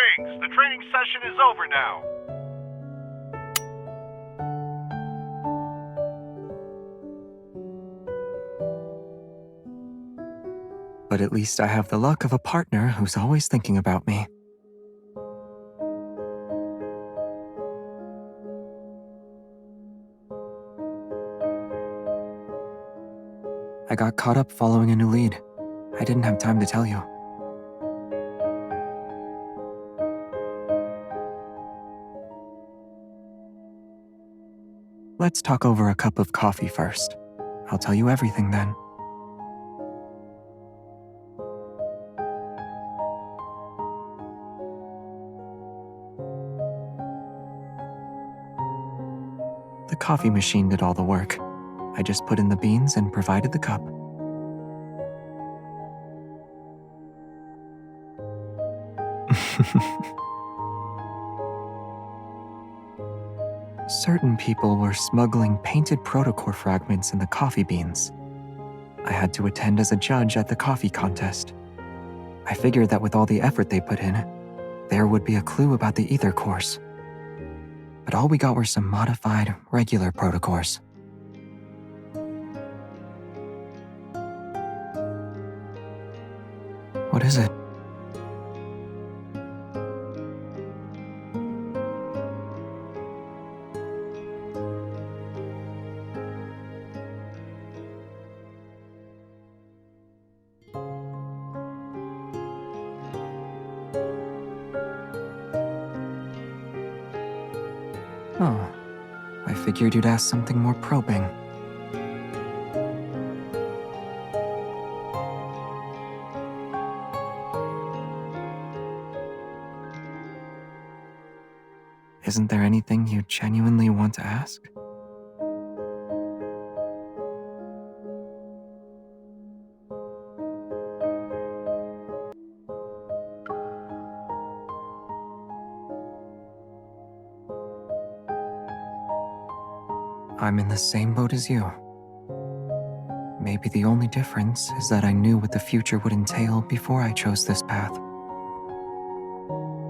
Greetings! The training session is over now. But at least I have the luck of a partner who's always thinking about me. I got caught up following a new lead. I didn't have time to tell you. Let's talk over a cup of coffee first. I'll tell you everything then. The coffee machine did all the work. I just put in the beans and provided the cup. Certain people were smuggling painted protocore fragments in the coffee beans. I had to attend as a judge at the coffee contest. I figured that with all the effort they put in, there would be a clue about the ether cores. But all we got were some modified, regular protocores. What is it? Oh, I figured you'd ask something more probing. Isn't there anything you genuinely want to ask? I'm in the same boat as you. Maybe the only difference is that I knew what the future would entail before I chose this path.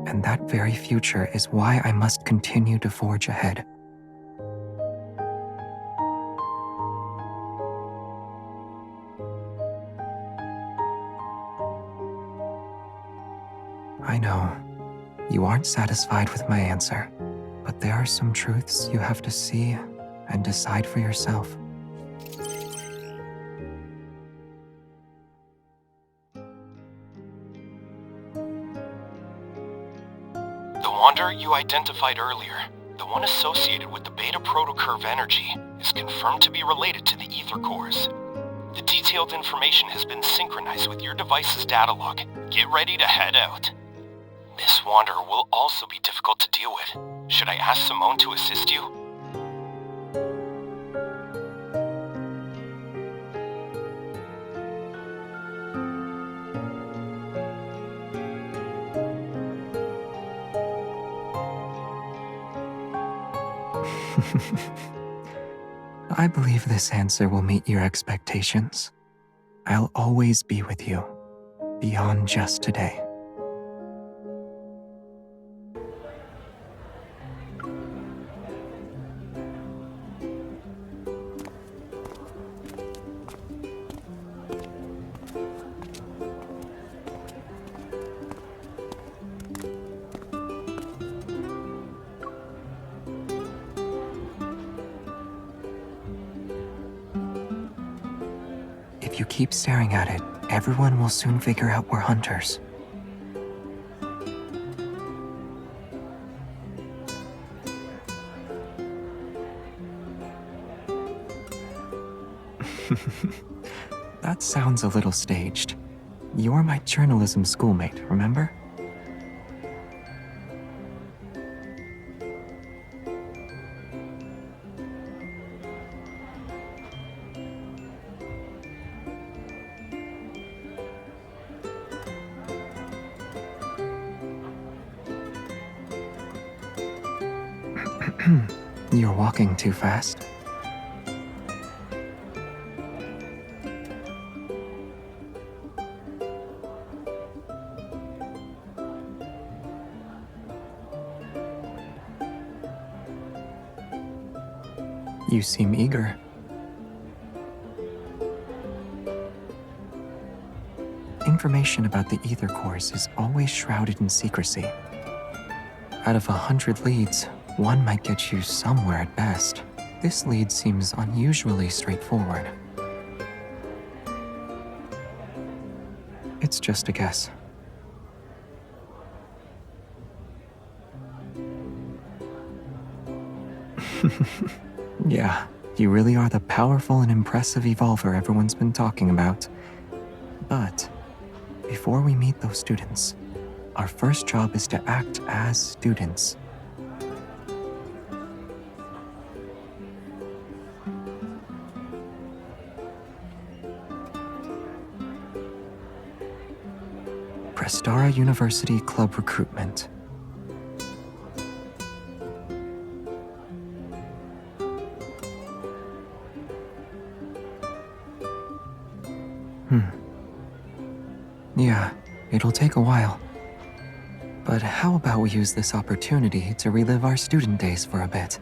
And that very future is why I must continue to forge ahead. I know, you aren't satisfied with my answer, but there are some truths you have to see and decide for yourself. The wander you identified earlier, the one associated with the beta protocurve energy, is confirmed to be related to the ether cores. The detailed information has been synchronized with your device's data log. Get ready to head out. This wander will also be difficult to deal with. Should I ask Simone to assist you? I believe this answer will meet your expectations. I'll always be with you, beyond just today. If you keep staring at it, everyone will soon figure out we're hunters. That sounds a little staged. You're my journalism schoolmate, remember? You're walking too fast. You seem eager. Information about the ether cores is always shrouded in secrecy. Out of 100 leads, one might get you somewhere at best. This lead seems unusually straightforward. It's just a guess. Yeah, you really are the powerful and impressive evolver everyone's been talking about. But before we meet those students, our first job is to act as students. Prestara University Club Recruitment. Yeah, it'll take a while. But how about we use this opportunity to relive our student days for a bit?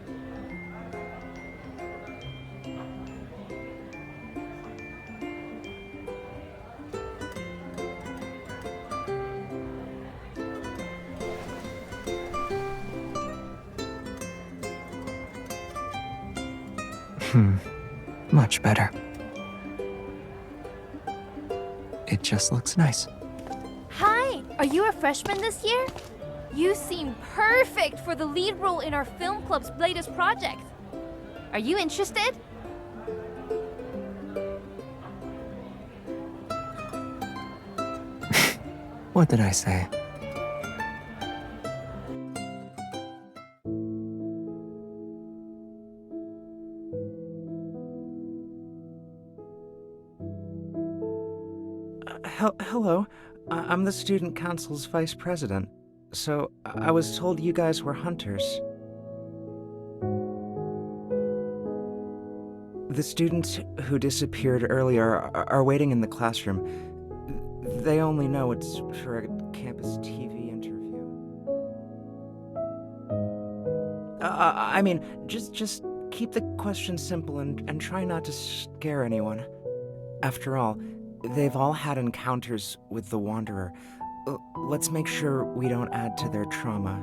Much better. It just looks nice. Hi! Are you a freshman this year? You seem perfect for the lead role in our film club's latest project. Are you interested? What did I say? Hello. I'm the student council's vice president. So, I was told you guys were hunters. The students who disappeared earlier are waiting in the classroom. They only know it's for a campus TV interview. I mean, just keep the questions simple and try not to scare anyone. After all, they've all had encounters with the Wanderer. Let's make sure we don't add to their trauma.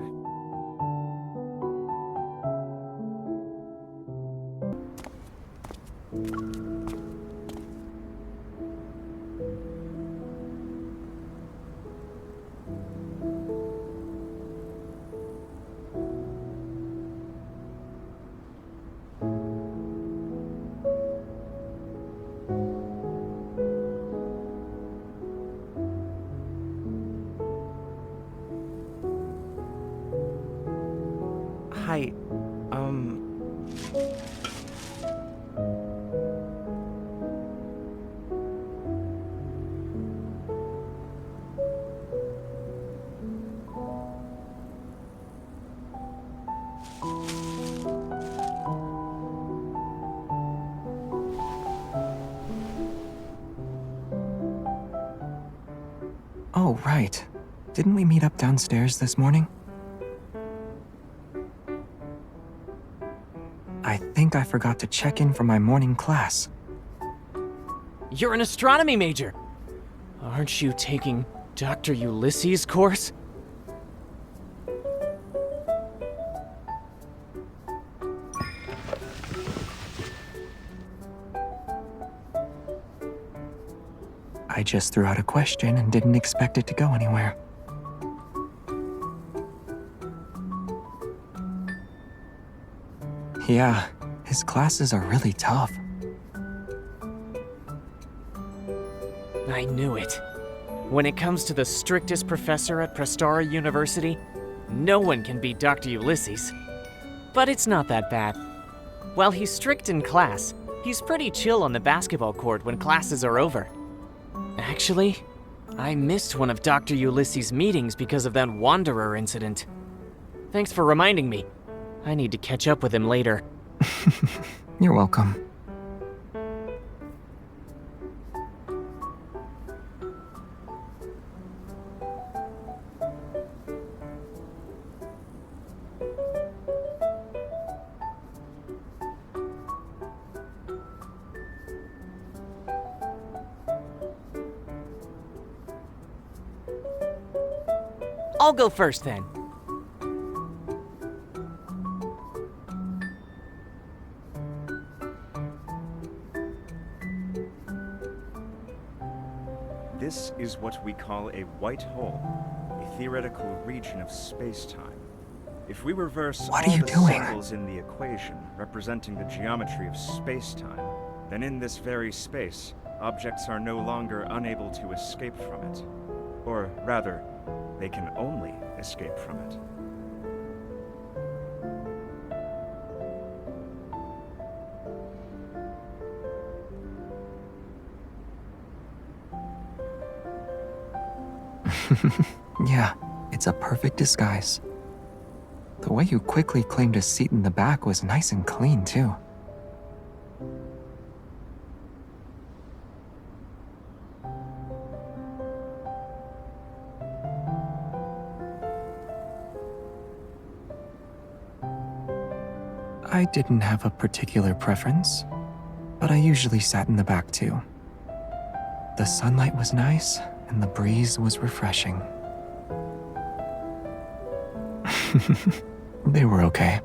Hi, Oh, right. Didn't we meet up downstairs this morning? I think I forgot to check in for my morning class. You're an astronomy major! Aren't you taking Dr. Ulysses' course? I just threw out a question and didn't expect it to go anywhere. Yeah, his classes are really tough. I knew it. When it comes to the strictest professor at Prestara University, no one can beat Dr. Ulysses. But it's not that bad. While he's strict in class, he's pretty chill on the basketball court when classes are over. Actually, I missed one of Dr. Ulysses' meetings because of that Wanderer incident. Thanks for reminding me. I need to catch up with him later. You're welcome. I'll go first then. This is what we call a white hole, a theoretical region of space-time. If we reverse What all are you the doing? symbols in the equation representing the geometry of space-time, then in this very space, objects are no longer unable to escape from it. Or rather, they can only escape from it. Yeah, it's a perfect disguise. The way you quickly claimed a seat in the back was nice and clean, too. I didn't have a particular preference, but I usually sat in the back, too. The sunlight was nice, and the breeze was refreshing. They were okay.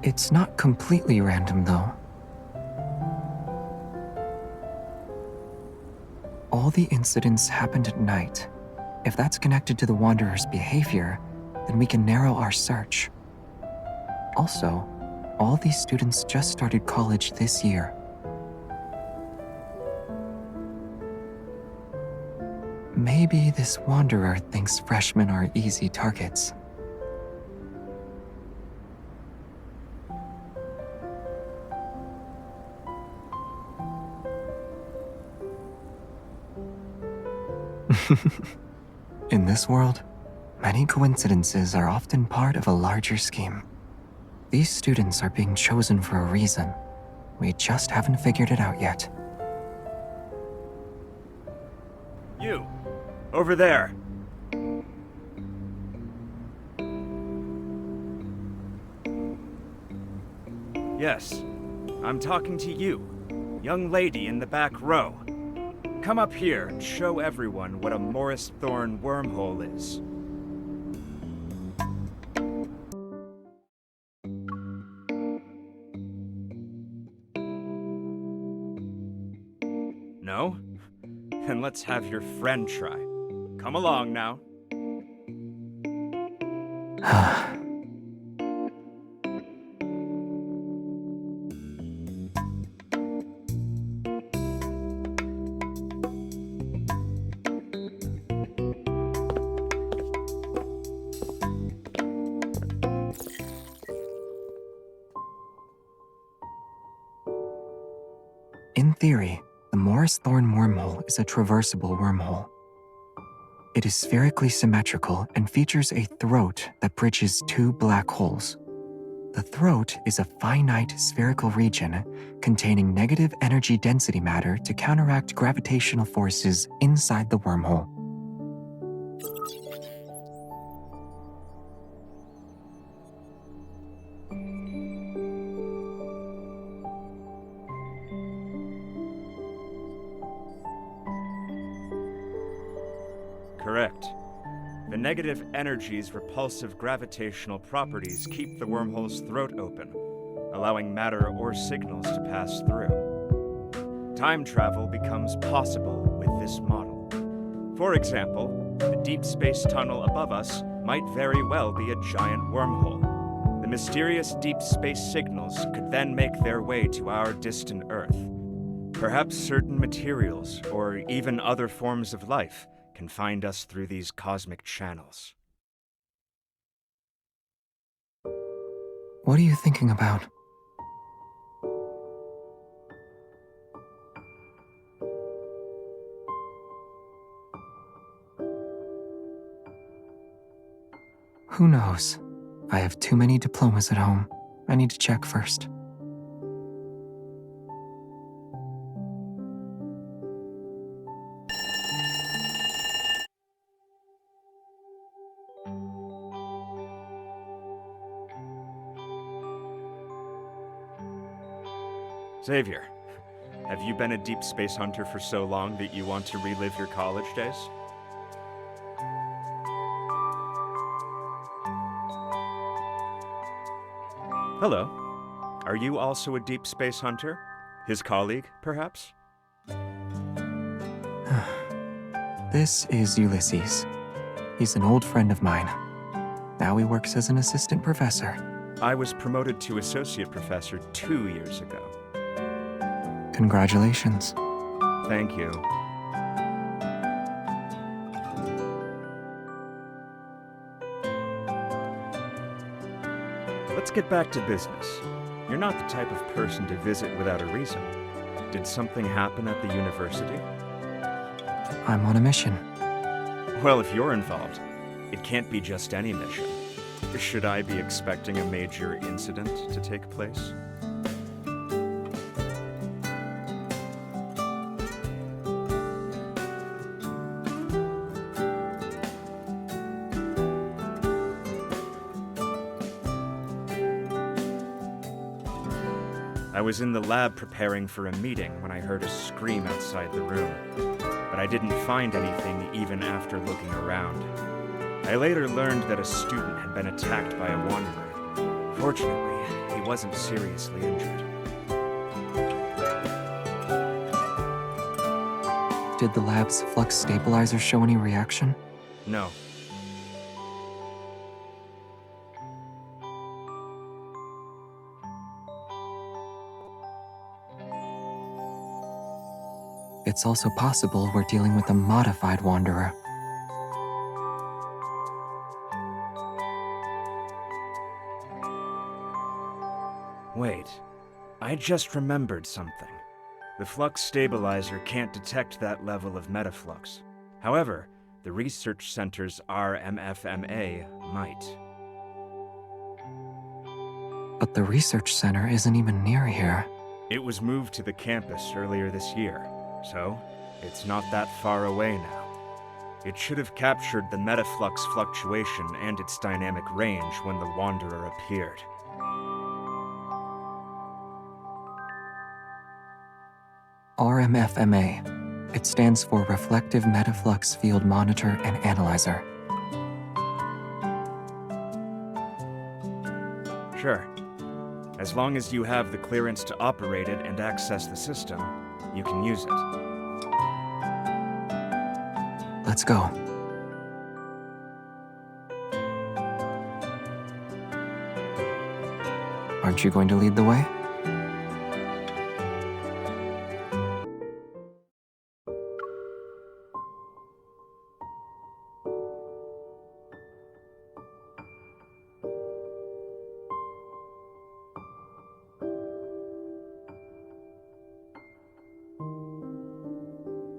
It's not completely random, though. All the incidents happened at night. If that's connected to the Wanderer's behavior, then we can narrow our search. Also, all these students just started college this year. Maybe this Wanderer thinks freshmen are easy targets. In this world, many coincidences are often part of a larger scheme. These students are being chosen for a reason. We just haven't figured it out yet. You! Over there! Yes, I'm talking to you, young lady in the back row. Come up here and show everyone what a Morris Thorn wormhole is. No? Then let's have your friend try. Come along now. In theory, the Morris Thorn wormhole is a traversable wormhole. It is spherically symmetrical and features a throat that bridges two black holes. The throat is a finite spherical region containing negative energy density matter to counteract gravitational forces inside the wormhole. Correct. The negative energy's repulsive gravitational properties keep the wormhole's throat open, allowing matter or signals to pass through. Time travel becomes possible with this model. For example, the deep space tunnel above us might very well be a giant wormhole. The mysterious deep space signals could then make their way to our distant Earth. Perhaps certain materials, or even other forms of life, can find us through these cosmic channels. What are you thinking about? Who knows? I have too many diplomas at home. I need to check first. Xavier, have you been a deep space hunter for so long that you want to relive your college days? Hello. Are you also a deep space hunter? His colleague, perhaps? This is Ulysses. He's an old friend of mine. Now he works as an assistant professor. I was promoted to associate professor 2 years ago. Congratulations. Thank you. Let's get back to business. You're not the type of person to visit without a reason. Did something happen at the university? I'm on a mission. Well, if you're involved, it can't be just any mission. Should I be expecting a major incident to take place? I was in the lab preparing for a meeting when I heard a scream outside the room, but I didn't find anything even after looking around. I later learned that a student had been attacked by a wanderer. Fortunately, he wasn't seriously injured. Did the lab's flux stabilizer show any reaction? No. It's also possible we're dealing with a modified wanderer. Wait, I just remembered something. The flux stabilizer can't detect that level of metaflux. However, the research center's RMFMA might. But the research center isn't even near here. It was moved to the campus earlier this year, so it's not that far away now. It should have captured the metaflux fluctuation and its dynamic range when the Wanderer appeared. RMFMA. It stands for Reflective Metaflux Field Monitor and Analyzer. Sure. As long as you have the clearance to operate it and access the system, you can use it. Let's go. Aren't you going to lead the way?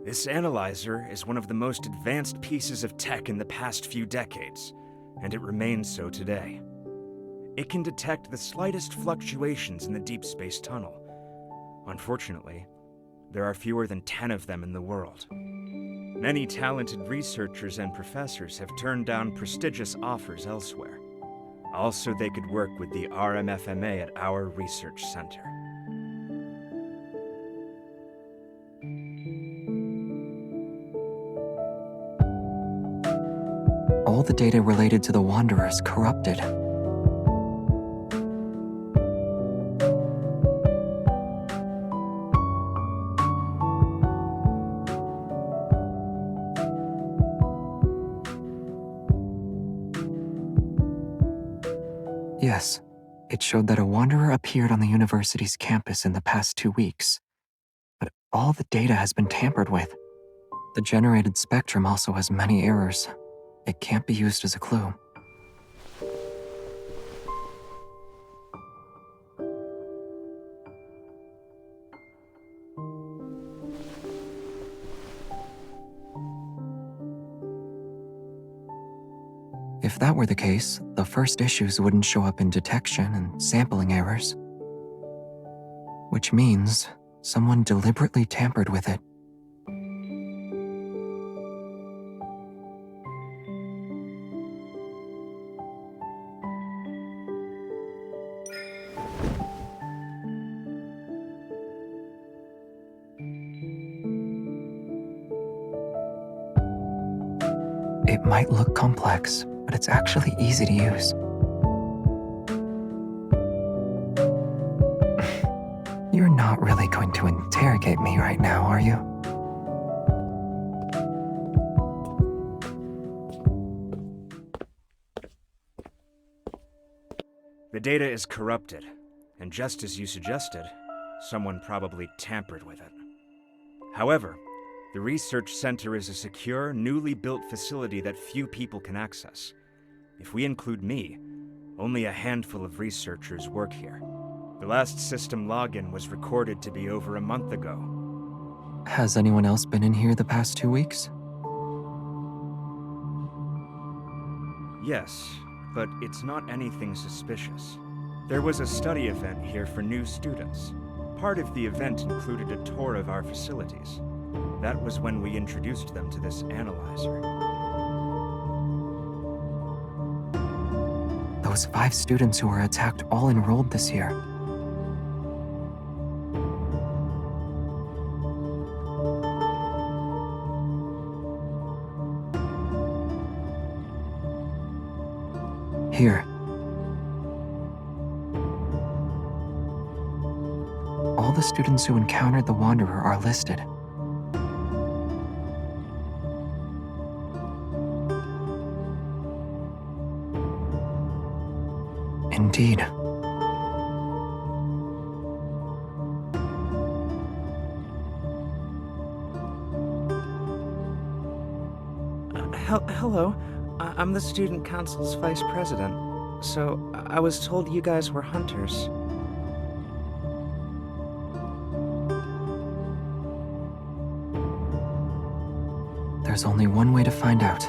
This analyzer is one of the most advanced pieces of tech in the past few decades, and it remains so today. It can detect the slightest fluctuations in the deep space tunnel. Unfortunately, there are fewer than 10 of them in the world. Many talented researchers and professors have turned down prestigious offers elsewhere. Also, they could work with the RMFMA at our research center. All the data related to the Wanderer is corrupted. Yes, it showed that a Wanderer appeared on the university's campus in the past 2 weeks. But all the data has been tampered with. The generated spectrum also has many errors. It can't be used as a clue. If that were the case, the first issues wouldn't show up in detection and sampling errors. Which means someone deliberately tampered with it. It might look complex, but it's actually easy to use. You're not really going to interrogate me right now, are you? The data is corrupted, and just as you suggested, someone probably tampered with it. However, the research center is a secure, newly built facility that few people can access. If we include me, only a handful of researchers work here. The last system login was recorded to be over a month ago. Has anyone else been in here the past 2 weeks? Yes, but it's not anything suspicious. There was a study event here for new students. Part of the event included a tour of our facilities. That was when we introduced them to this analyzer. Those 5 students who were attacked all enrolled this year. Here. All the students who encountered the Wanderer are listed. Indeed. Hello. I'm the student council's vice president. So, I was told you guys were hunters. There's only one way to find out.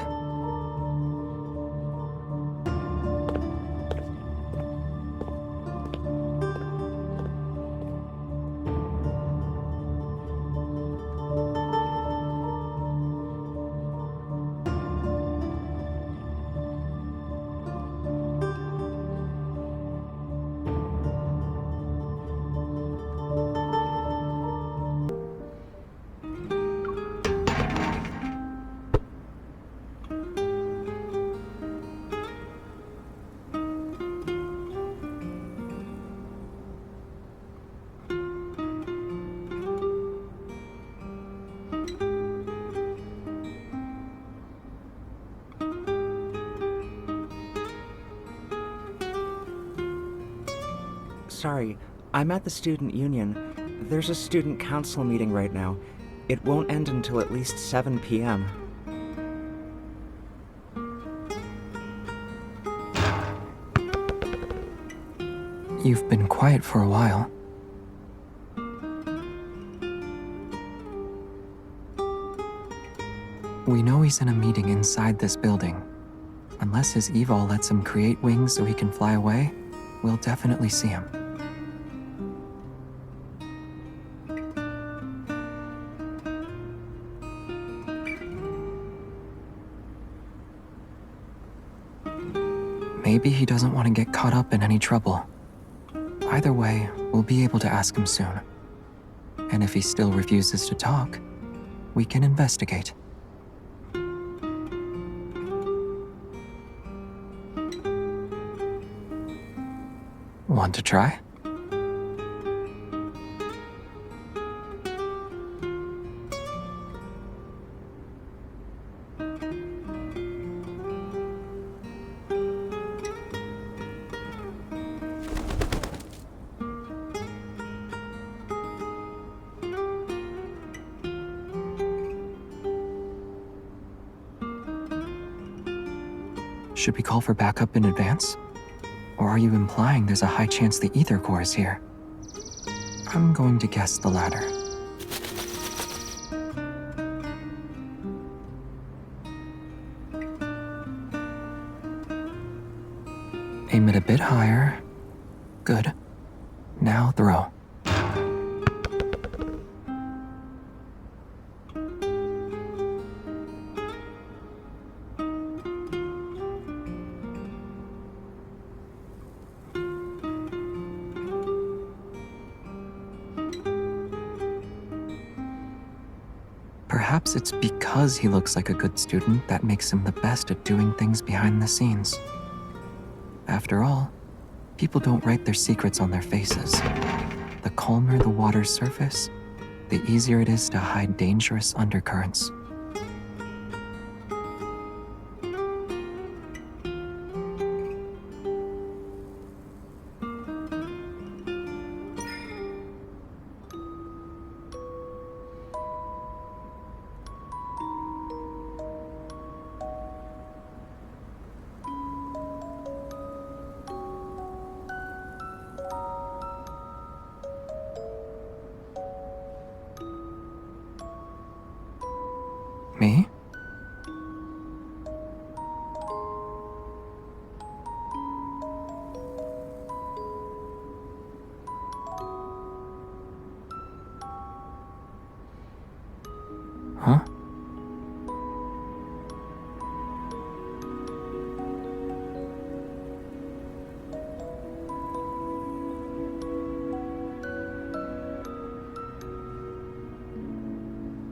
Sorry, I'm at the student union. There's a student council meeting right now. It won't end until at least 7 p.m. You've been quiet for a while. We know he's in a meeting inside this building. Unless his evil lets him create wings so he can fly away, we'll definitely see him. Maybe he doesn't want to get caught up in any trouble. Either way, we'll be able to ask him soon. And if he still refuses to talk, we can investigate. Want to try? Should we call for backup in advance? Or are you implying there's a high chance the ether core is here? I'm going to guess the latter. Aim it a bit higher. Good. Now throw. perhaps it's because he looks like a good student that makes him the best at doing things behind the scenes. After all, people don't write their secrets on their faces. The calmer the water's surface, the easier it is to hide dangerous undercurrents. Me? Huh?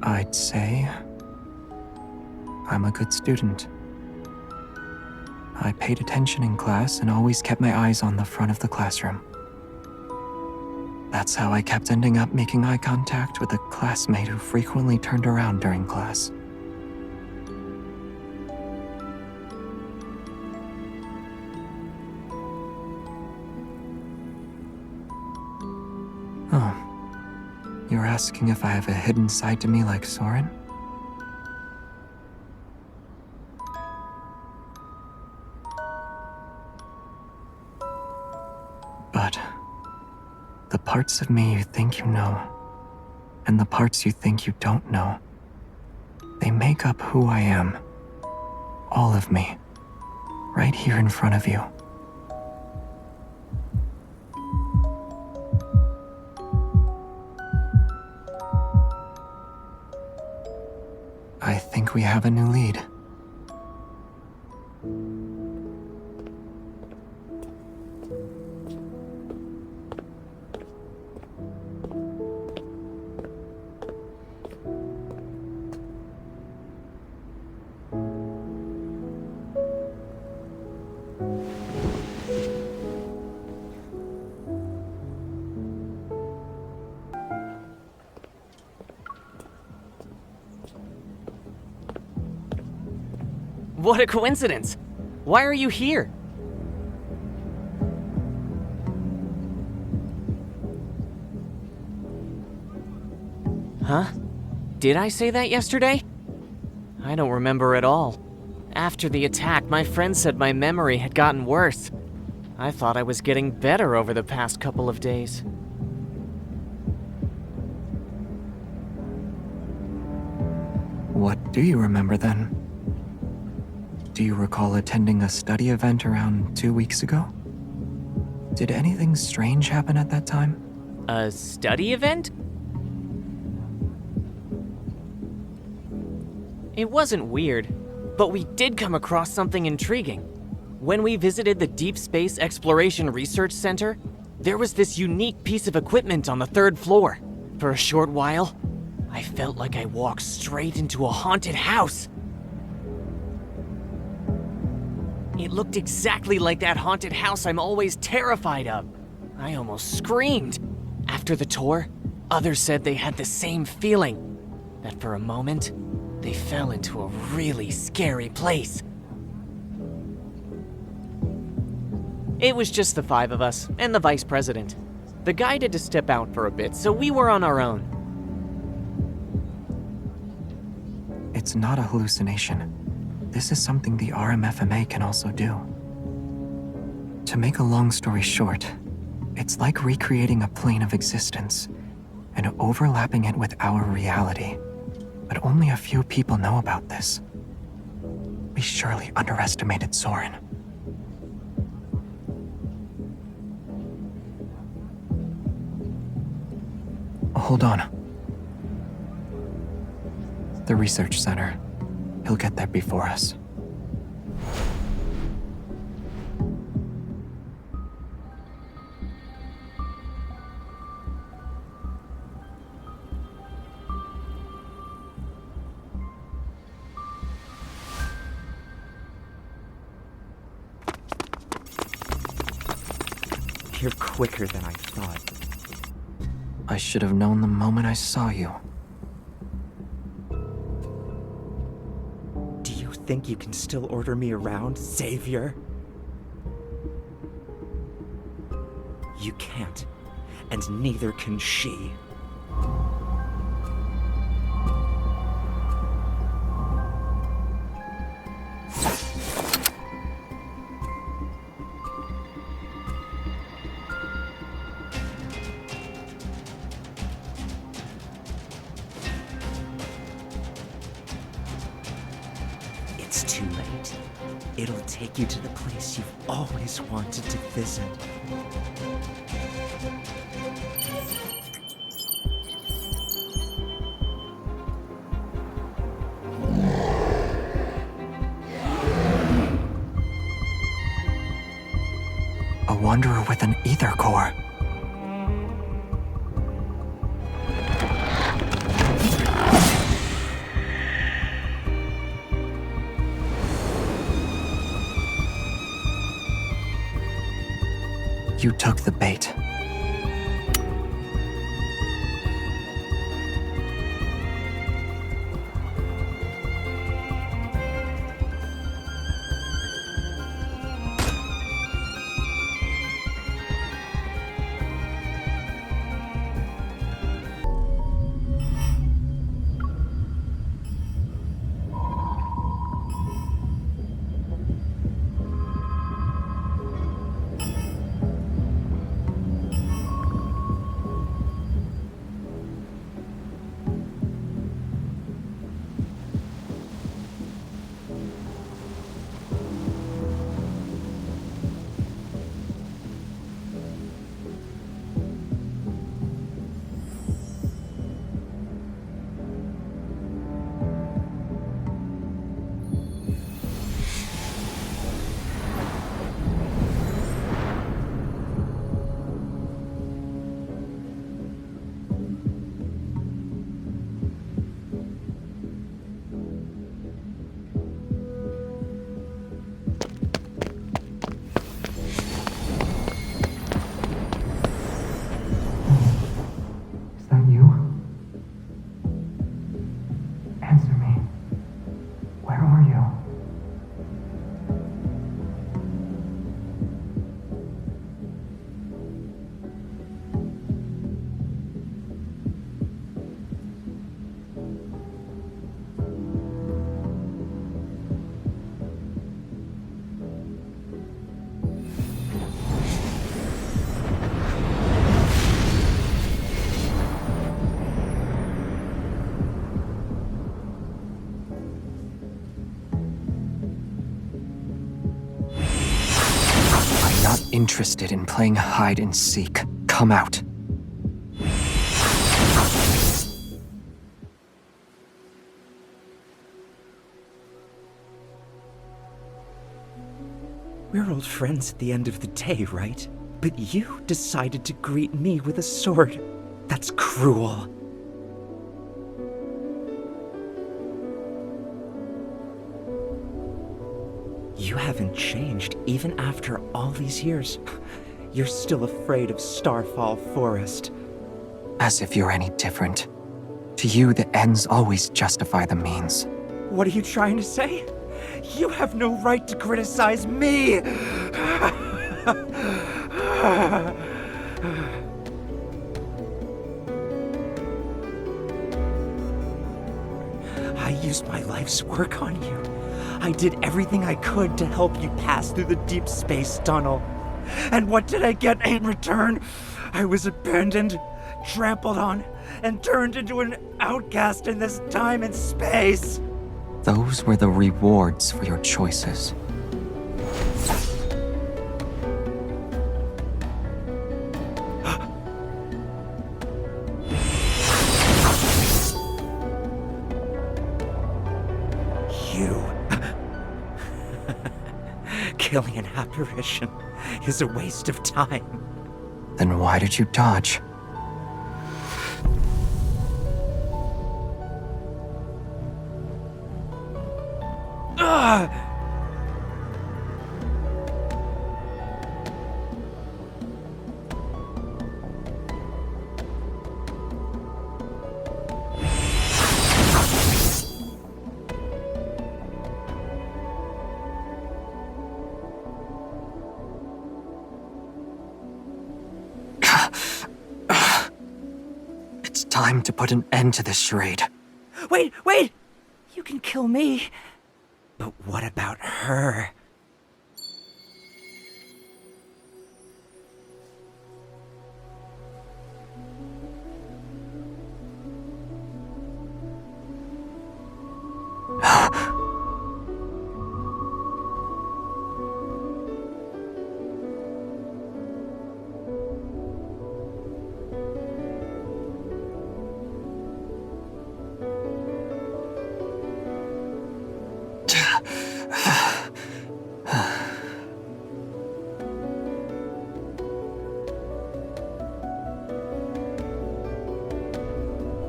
I'd say I'm a good student. I paid attention in class and always kept my eyes on the front of the classroom. That's how I kept ending up making eye contact with a classmate who frequently turned around during class. Oh, you're asking if I have a hidden side to me like Soren? But the parts of me you think you know, and the parts you think you don't know, they make up who I am. All of me. Right here in front of you. I think we have a new lead. What a coincidence! Why are you here? Huh? Did I say that yesterday? I don't remember at all. After the attack, my friend said my memory had gotten worse. I thought I was getting better over the past couple of days. What do you remember then? Do you recall attending a study event around 2 weeks ago? Did anything strange happen at that time? A study event? It wasn't weird, but we did come across something intriguing. When we visited the DeepSpace Exploration Research Center, there was this unique piece of equipment on the 3rd floor. For a short while, I felt like I walked straight into a haunted house. It looked exactly like that haunted house I'm always terrified of. I almost screamed. After the tour, others said they had the same feeling, that for a moment, they fell into a really scary place. It was just the 5 of us and the vice president. The guy had to step out for a bit, so we were on our own. It's not a hallucination. This is something the RMFMA can also do. To make a long story short, it's like recreating a plane of existence and overlapping it with our reality. But only a few people know about this. We surely underestimated Soren. Hold on. The research center. He'll get there before us. You're quicker than I thought. I should have known the moment I saw you. Do you think you can still order me around, Savior? You can't, and neither can she. It's too late. It'll take you to the place you've always wanted to visit. A wanderer with an ether core. You took the bait. Is that you? Answer me. Where are you? Not interested in playing hide and seek. Come out. We're old friends at the end of the day, right? But you decided to greet me with a sword. That's cruel. You haven't changed even after all these years. You're still afraid of Starfall Forest. As if you're any different. To you, the ends always justify the means. What are you trying to say? You have no right to criticize me! I used my life's work on you. I did everything I could to help you pass through the deep space tunnel. And what did I get in return? I was abandoned, trampled on, and turned into an outcast in this time and space. Those were the rewards for your choices. You. Killing an apparition is a waste of time. Then why did you dodge? time to put an end to this charade. Wait, wait! You can kill me. But what about her?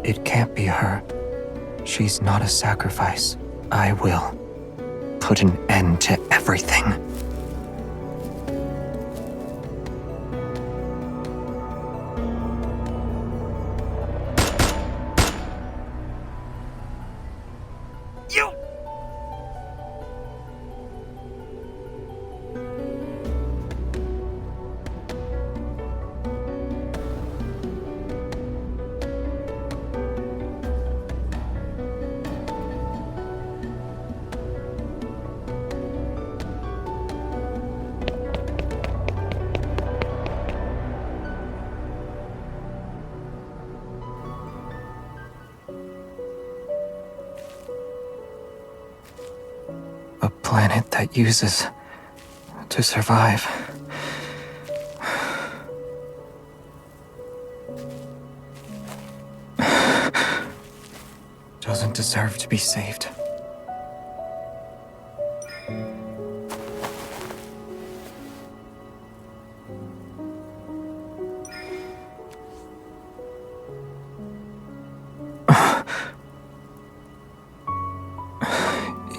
It can't be her. She's not a sacrifice. I will put an end to everything. You! A planet that uses to survive. Doesn't deserve to be saved.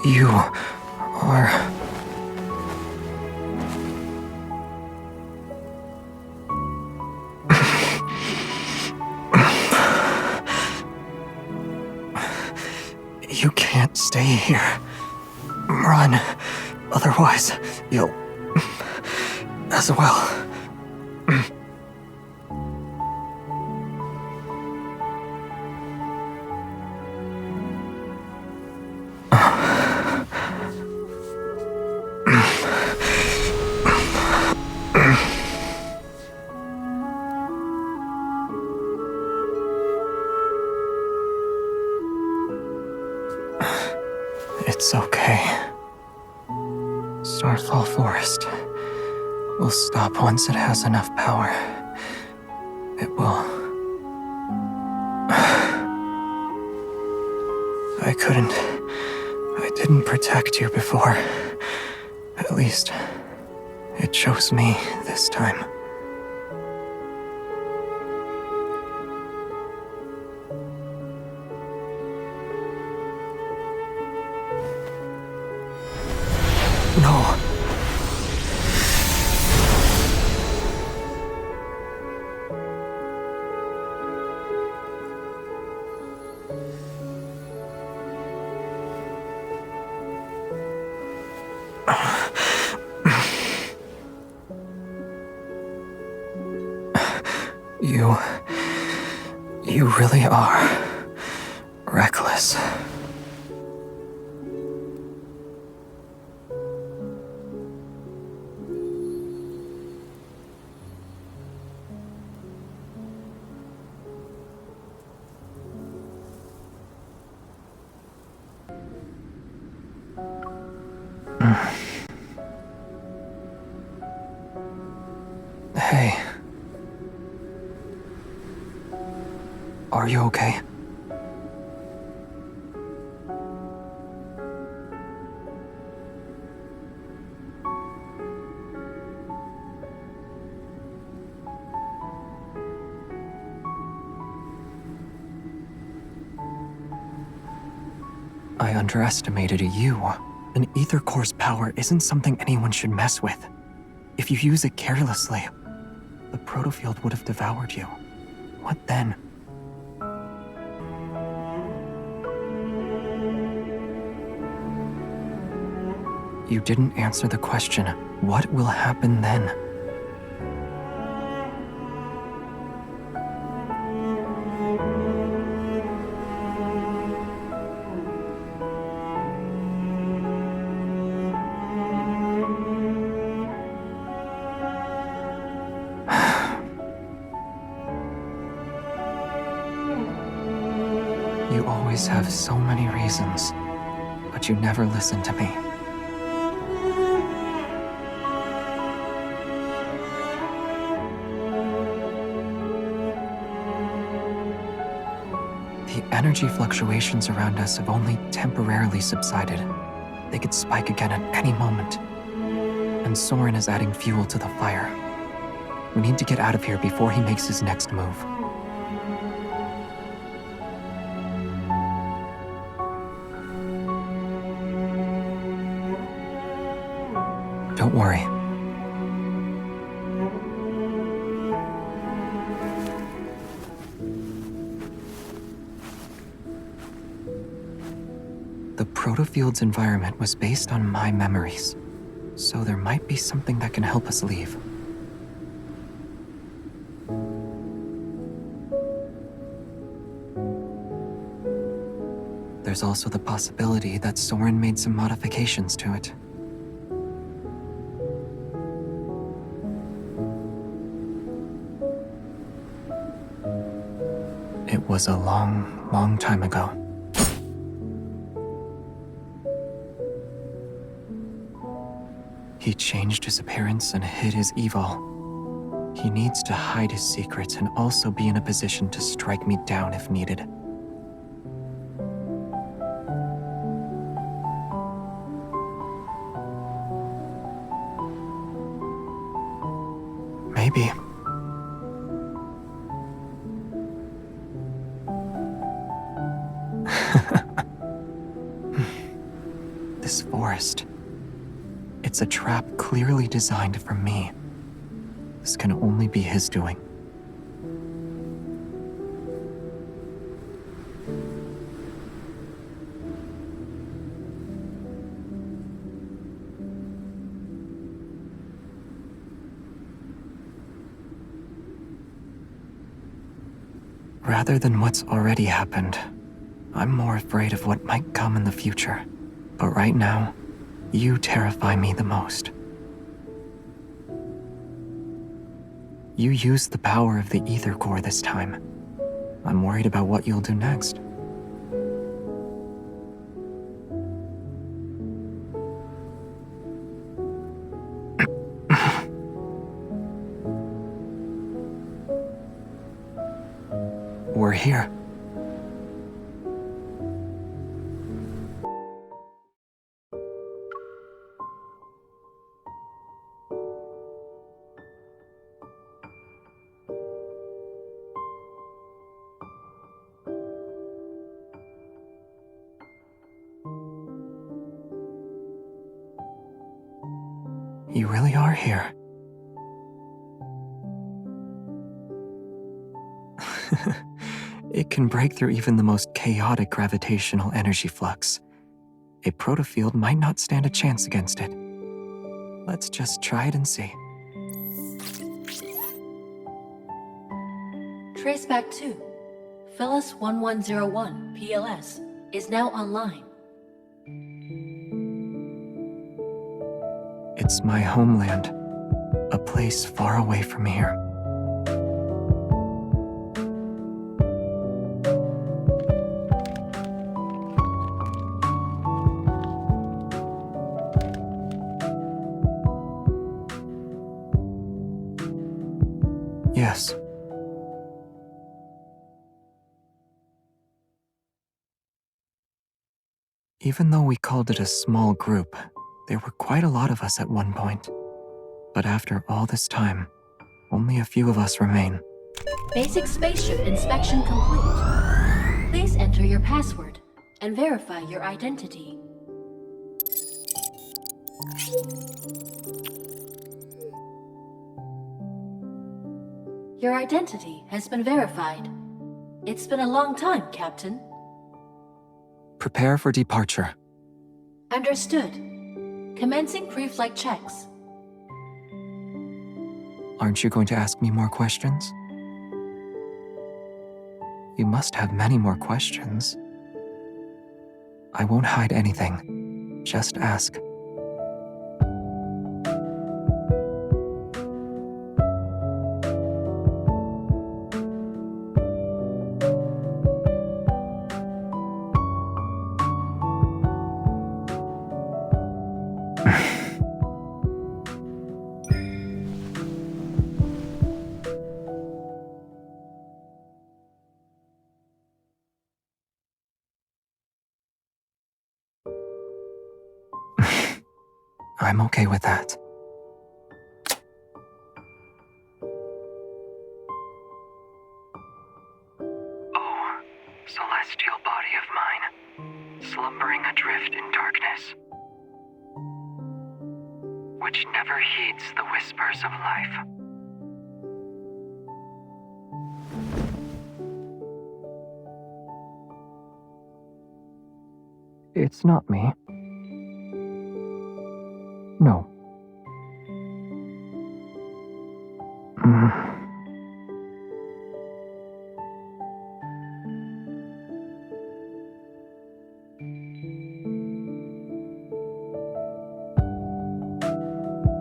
You are... You can't stay here. Run. Otherwise, you'll... as well. It's okay. Starfall Forest will stop once it has enough power. It will. I didn't protect you before. At least, it chose me this time. No. You really are reckless. Hey. Are you okay? I underestimated you. An ether core's power isn't something anyone should mess with. If you use it carelessly, the protofield would have devoured you. What then? You didn't answer the question. What will happen then? You always have so many reasons, but you never listen to me. The energy fluctuations around us have only temporarily subsided. They could spike again at any moment. And Soren is adding fuel to the fire. We need to get out of here before he makes his next move. Don't worry. The protofield's environment was based on my memories, so there might be something that can help us leave. There's also the possibility that Soren made some modifications to it. It was a long, long time ago. He changed his appearance and hid his evil. He needs to hide his secrets and also be in a position to strike me down if needed. Maybe. This forest. It's a trap clearly designed for me. This can only be his doing. Rather than what's already happened, I'm more afraid of what might come in the future. But right now, you terrify me the most. You used the power of the ether core this time. I'm worried about what you'll do next. We're here. You really are here. It can break through even the most chaotic gravitational energy flux. A protofield might not stand a chance against it. Let's just try it and see. Traceback 2, Phyllis 1101 PLS, is now online. It's my homeland, a place far away from here. Yes. Even though we called it a small group, there were quite a lot of us at one point. But after all this time, only a few of us remain. Basic spaceship inspection complete. Please enter your password and verify your identity. Your identity has been verified. It's been a long time, Captain. Prepare for departure. Understood. Commencing pre-flight checks. Aren't you going to ask me more questions? You must have many more questions. I won't hide anything. Just ask. I'm okay with that. Oh, celestial body of mine, slumbering adrift in darkness, which never heeds the whispers of life. It's not me. No.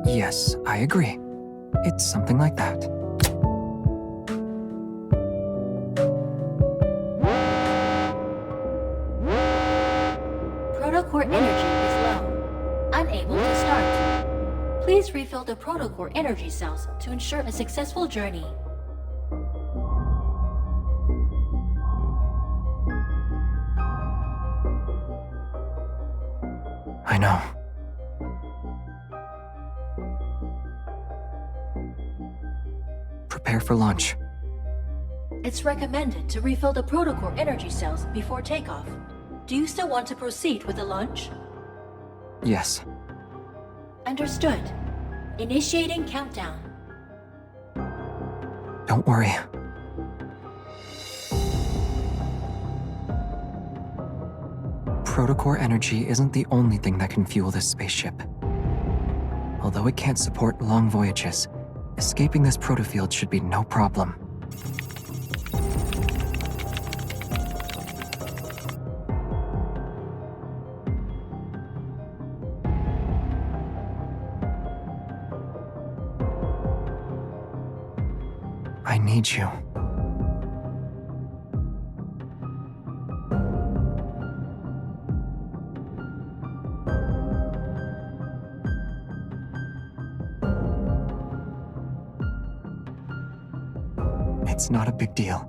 Yes, I agree. It's something like that. Protocore energy is low. Unable to start. Please refill the protocore energy cells to ensure a successful journey. I know. Prepare for launch. It's recommended to refill the protocore energy cells before takeoff. Do you still want to proceed with the launch? Yes. Understood. Initiating countdown. Don't worry. Protocore energy isn't the only thing that can fuel this spaceship. Although it can't support long voyages, escaping this protofield should be no problem. I need you. It's not a big deal.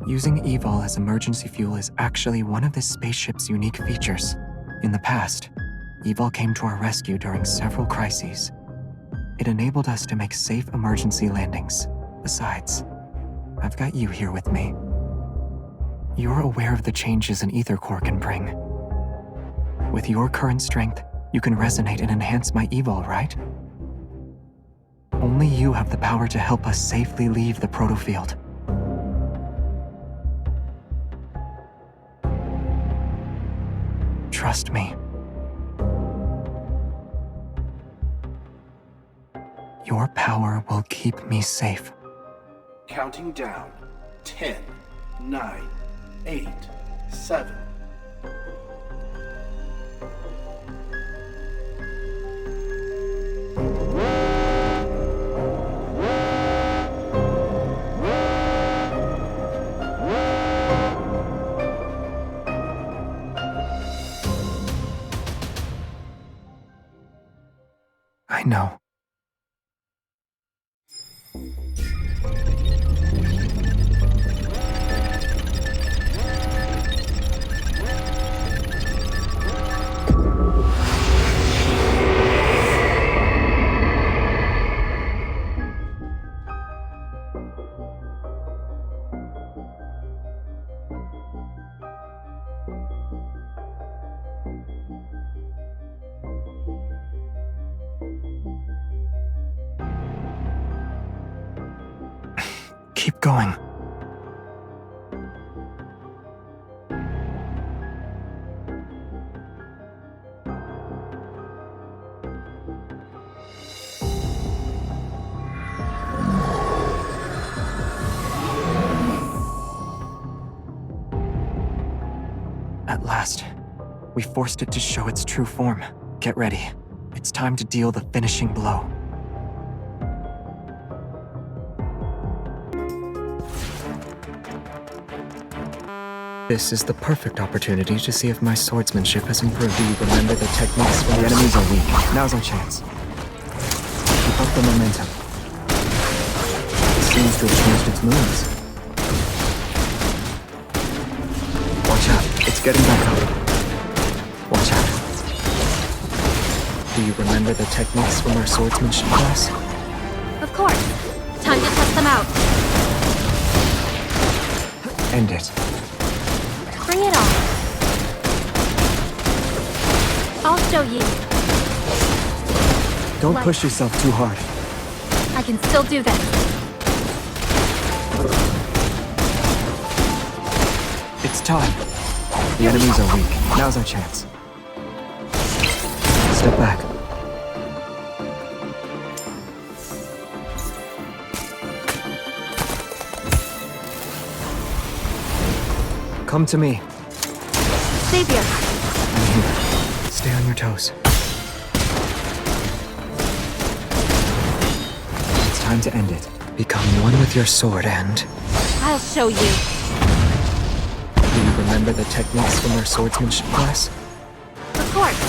Using Evol as emergency fuel is actually one of this spaceship's unique features. In the past, Evol came to our rescue during several crises. It enabled us to make safe emergency landings. Besides, I've got you here with me. You're aware of the changes an ether core can bring. With your current strength, you can resonate and enhance my Evol, right? Only you have the power to help us safely leave the protofield. Trust me. Your power will keep me safe. Counting down. 10, 9, 8, 7. I know. Keep going. At last, we forced it to show its true form. Get ready. It's time to deal the finishing blow. This is the perfect opportunity to see if my swordsmanship has improved. Do you remember the techniques when the enemies are weak? Now's our chance. Keep up the momentum. It seems to have changed its moves. Watch out, it's getting back up. Watch out. Do you remember the techniques from our swordsmanship class? Of course. Time to test them out. End it. Bring it on. I'll show you. Don't Like- push yourself too hard. I can still do this. It's time. The enemies are weak. Now's our chance. Step back. Come to me. Savior, I'm here. Stay on your toes. It's time to end it. Become one with your sword and... I'll show you. Do you remember the techniques from our swordsmanship class? Of course.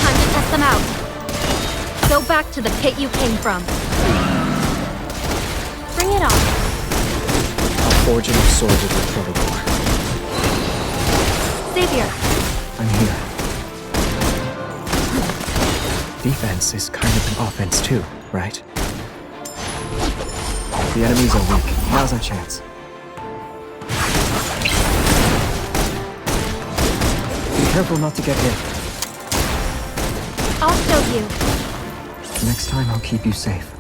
Time to test them out. Go back to the pit you came from. Bring it on. I'll forge a new sword with your protocore. Savior, I'm here. Defense is kind of an offense too, right? The enemies are weak. Now's our chance. Be careful not to get hit. I'll show you. Next time I'll keep you safe.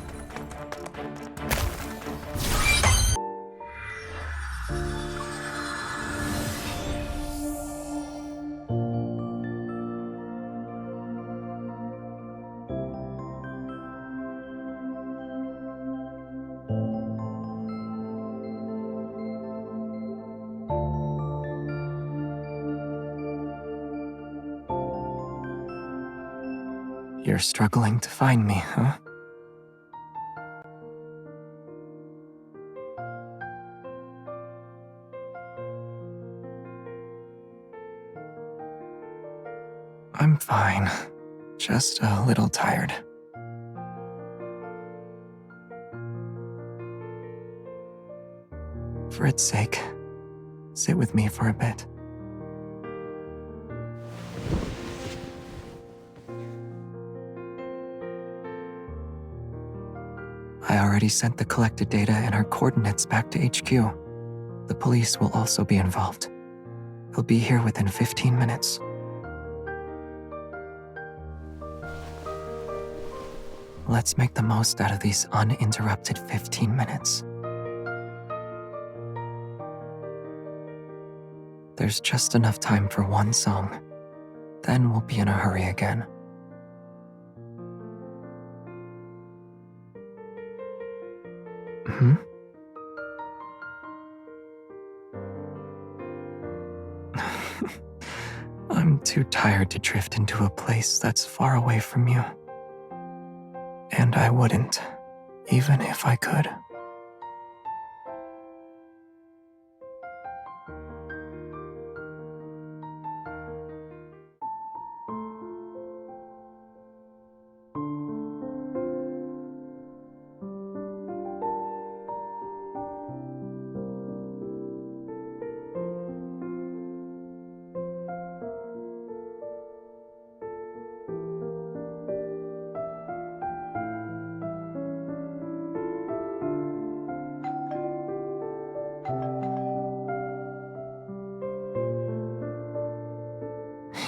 You're struggling to find me, huh? I'm fine. Just a little tired. For its sake, sit with me for a bit. I already sent the collected data and our coordinates back to HQ. The police will also be involved. They'll be here within 15 minutes. Let's make the most out of these uninterrupted 15 minutes. There's just enough time for one song. Then we'll be in a hurry again. Hmm? I'm too tired to drift into a place that's far away from you. And I wouldn't, even if I could.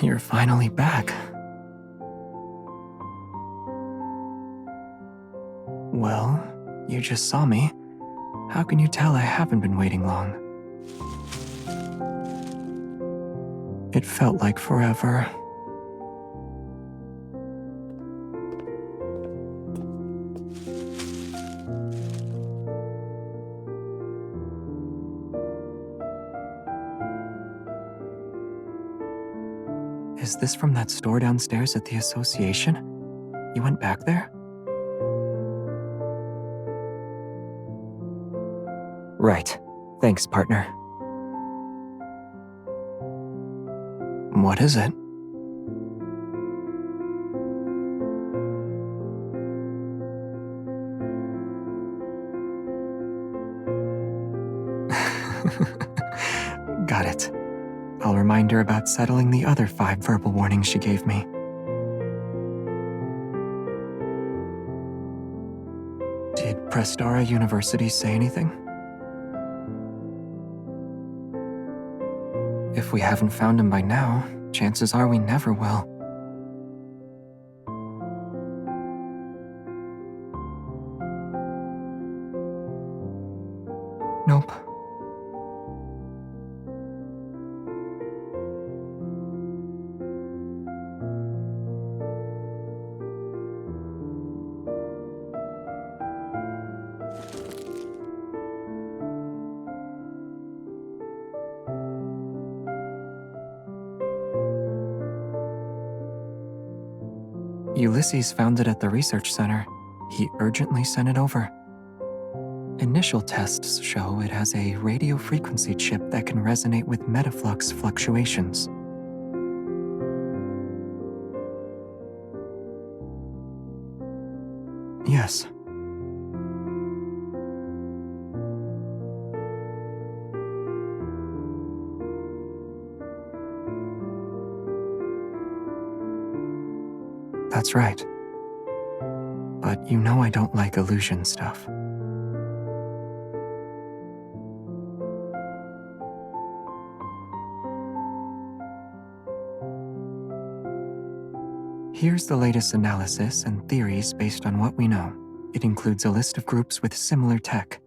You're finally back. Well, you just saw me. How can you tell I haven't been waiting long? It felt like forever. Is this from that store downstairs at the association? You went back there? Right. Thanks, partner. What is it? Got it. I'll remind her about settling the other 5 verbal warnings she gave me. Prestara University say anything? If we haven't found him by now, chances are we never will. Nope. Ulysses found it at the research center. He urgently sent it over. Initial tests show it has a radio frequency chip that can resonate with metaflux fluctuations. Yes. That's right. But you know I don't like illusion stuff. Here's the latest analysis and theories based on what we know. It includes a list of groups with similar tech.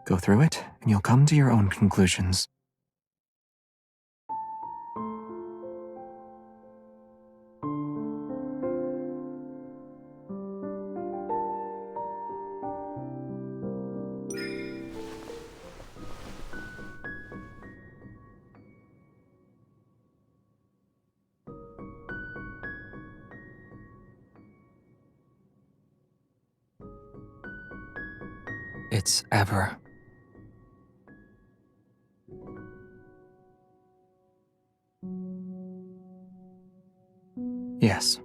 Go through it, and you'll come to your own conclusions. It's ever. Yes.